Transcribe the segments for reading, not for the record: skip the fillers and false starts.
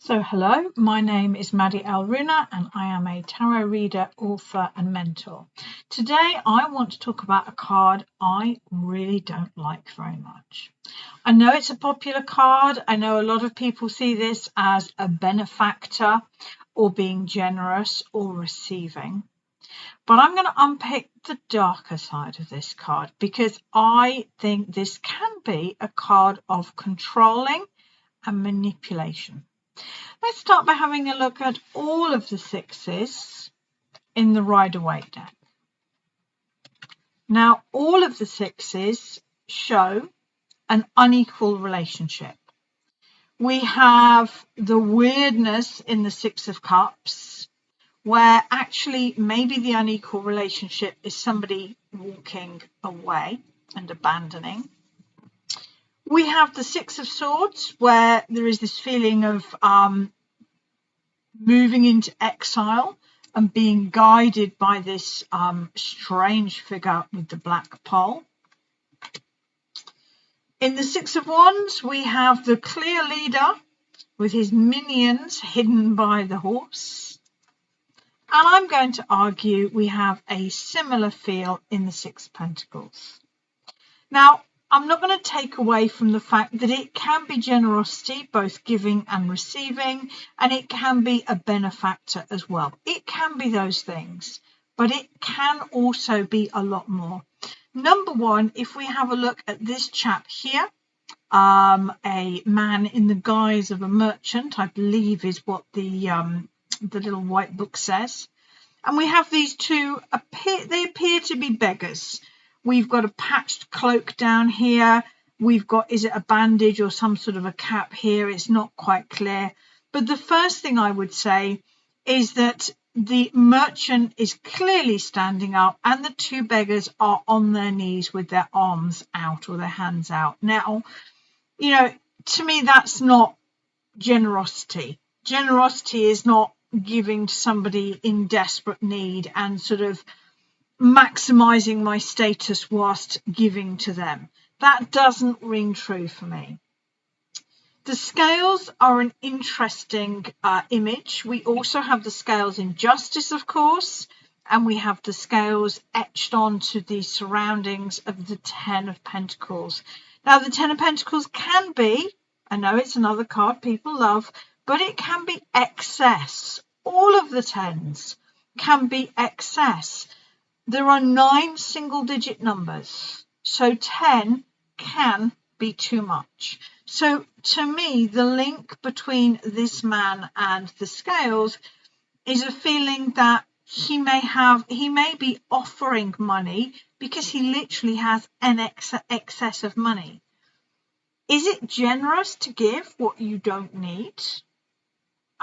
So hello, my name is Maddie Alruna and I am a tarot reader, author and mentor. Today I want to talk about a card I really don't like very much. I know it's a popular card. I know a lot of people see this as a benefactor or being generous or receiving. But I'm going to unpick the darker side of this card because I think this can be a card of controlling and manipulation. Let's start by having a look at all of the sixes in the Rider-Waite deck. Now, all of the sixes show an unequal relationship. We have the weirdness in the Six of Cups, where actually maybe the unequal relationship is somebody walking away and abandoning. We have the Six of Swords, where there is this feeling of moving into exile and being guided by this strange figure with the black pole. In the Six of Wands, we have the clear leader with his minions hidden by the horse. And I'm going to argue we have a similar feel in the Six of Pentacles. Now, I'm not going to take away from the fact that it can be generosity, both giving and receiving, and it can be a benefactor as well. It can be those things, but it can also be a lot more. Number one, if we have a look at this chap here, a man in the guise of a merchant, I believe is what the little white book says. And we have these two, they appear to be beggars. We've got a patched cloak down here. We've got, is it a bandage or some sort of a cap here? It's not quite clear. But the first thing I would say is that the merchant is clearly standing up and the two beggars are on their knees with their arms out or their hands out. Now, to me, that's not generosity. Generosity is not giving to somebody in desperate need and sort of maximizing my status whilst giving to them. That doesn't ring true for me. The scales are an interesting image. We also have the scales in justice, of course, and we have the scales etched onto the surroundings of the Ten of Pentacles. Now, the Ten of Pentacles can be, I know it's another card people love, but it can be excess. All of the tens can be excess. There are 9 single-digit numbers, so 10 can be too much. So to me, the link between this man and the scales is a feeling that he may be offering money because he literally has an excess of money. Is it generous to give what you don't need?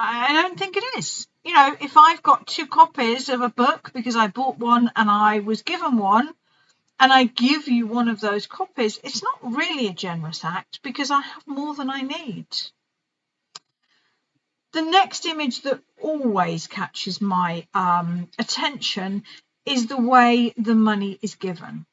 I don't think it is. If I've got 2 copies of a book because I bought one and I was given one, and I give you one of those copies, it's not really a generous act because I have more than I need. The next image that always catches my attention is the way the money is given.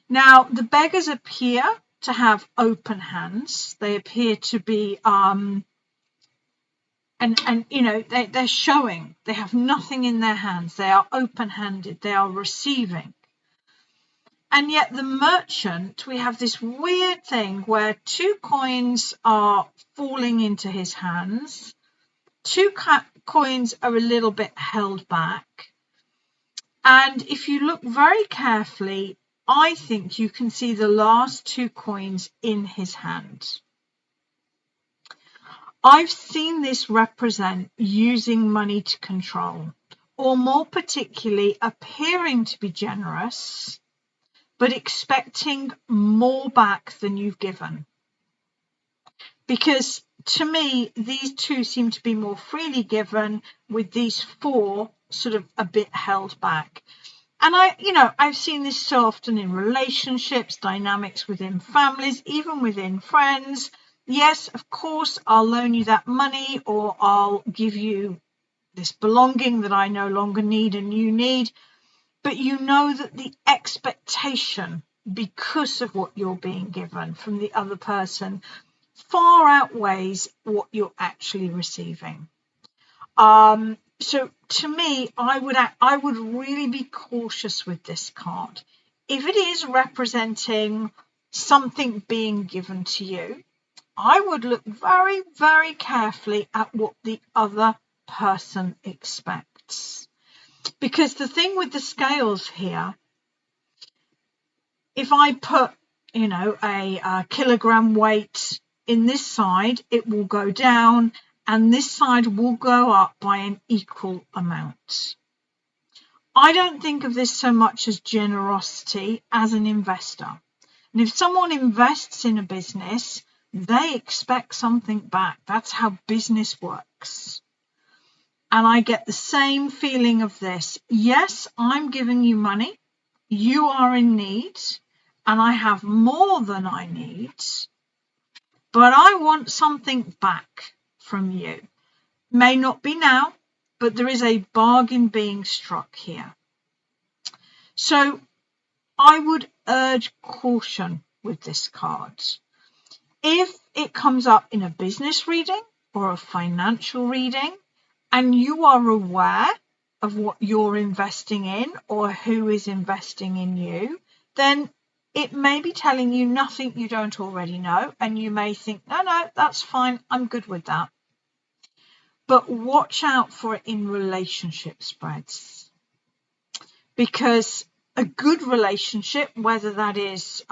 Now, the beggars appear to have open hands. They appear to be they're showing they have nothing in their hands. They are open-handed. They are receiving. And yet the merchant, we have this weird thing where 2 coins are falling into his hands. 2 coins are a little bit held back. And if you look very carefully, I think you can see the last 2 coins in his hand. I've seen this represent using money to control, or more particularly appearing to be generous, but expecting more back than you've given. Because to me, these 2 seem to be more freely given, with these 4 sort of a bit held back. And I've seen this so often in relationships, dynamics within families, even within friends. Yes, of course, I'll loan you that money, or I'll give you this belonging that I no longer need and you need. But you know that the expectation, because of what you're being given from the other person, far outweighs what you're actually receiving. So to me, I would really be cautious with this card. If it is representing something being given to you, I would look very, very carefully at what the other person expects. Because the thing with the scales here, if I put, a kilogram weight in this side, it will go down, and this side will go up by an equal amount. I don't think of this so much as generosity as an investor. And if someone invests in a business, they expect something back. That's how business works. And I get the same feeling of this. Yes, I'm giving you money. You are in need, and I have more than I need, but I want something back from you. May not be now, but there is a bargain being struck here. So I would urge caution with this card. If it comes up in a business reading or a financial reading, and you are aware of what you're investing in or who is investing in you, then it may be telling you nothing you don't already know, and you may think, no, that's fine, I'm good with that. But watch out for it in relationship spreads, because a good relationship, whether that is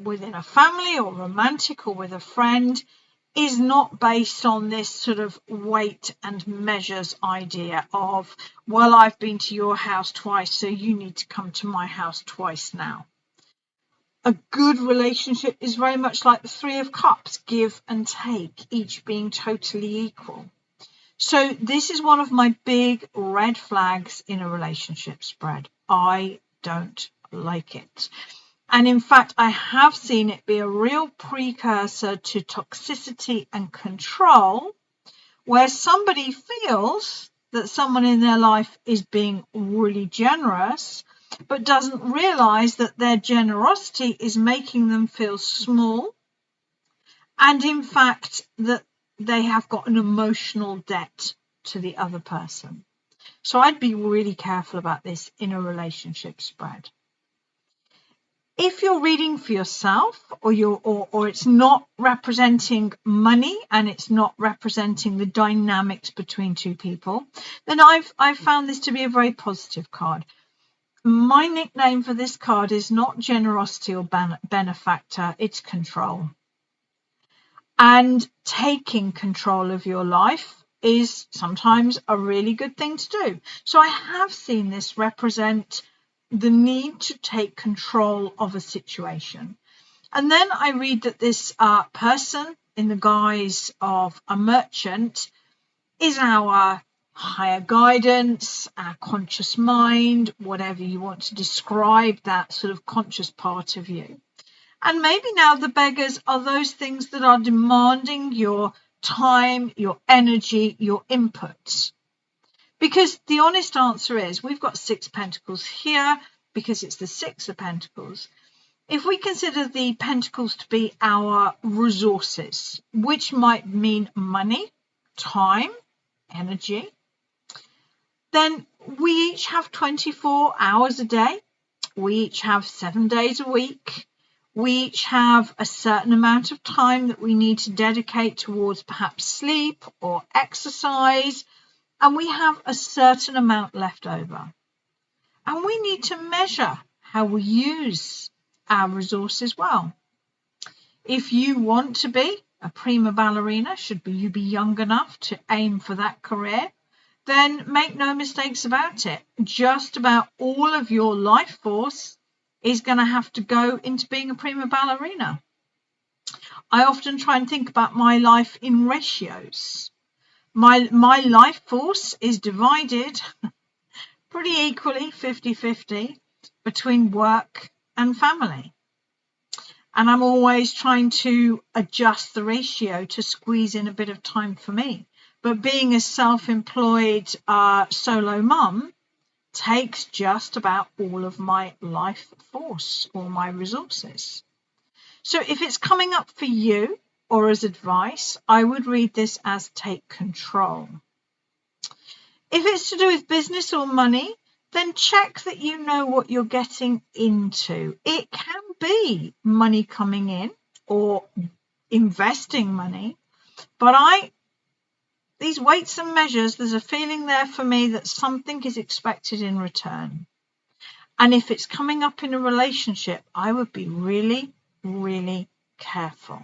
within a family or romantic or with a friend, is not based on this sort of weight and measures idea of, well, I've been to your house twice, so you need to come to my house twice now. A good relationship is very much like the Three of Cups, give and take, each being totally equal. So this is one of my big red flags in a relationship spread. I don't like it. And in fact, I have seen it be a real precursor to toxicity and control, where somebody feels that someone in their life is being really generous, but doesn't realize that their generosity is making them feel small, and in fact that they have got an emotional debt to the other person. So I'd be really careful about this in a relationship spread. If you're reading for yourself, or it's not representing money and it's not representing the dynamics between two people, then I've found this to be a very positive card. My nickname for this card is not generosity or benefactor, it's control. And taking control of your life is sometimes a really good thing to do. So I have seen this represent the need to take control of a situation. And then I read that this person in the guise of a merchant is our higher guidance, our conscious mind, whatever you want to describe that sort of conscious part of you. And maybe now the beggars are those things that are demanding your time, your energy, your input. Because the honest answer is we've got 6 pentacles here because it's the 6 of pentacles. If we consider the pentacles to be our resources, which might mean money, time, energy, then we each have 24 hours a day. We each have 7 days a week. We each have a certain amount of time that we need to dedicate towards perhaps sleep or exercise, and we have a certain amount left over. And we need to measure how we use our resources well. If you want to be a prima ballerina, should you be young enough to aim for that career, then make no mistakes about it. Just about all of your life force is going to have to go into being a prima ballerina. I often try and think about my life in ratios. My life force is divided pretty equally, 50-50, between work and family. And I'm always trying to adjust the ratio to squeeze in a bit of time for me. But being a self-employed solo mum takes just about all of my life force or my resources. So if it's coming up for you, or as advice, I would read this as take control. If it's to do with business or money, then check that you know what you're getting into. It can be money coming in or investing money, but these weights and measures, there's a feeling there for me that something is expected in return. And if it's coming up in a relationship, I would be really, really careful.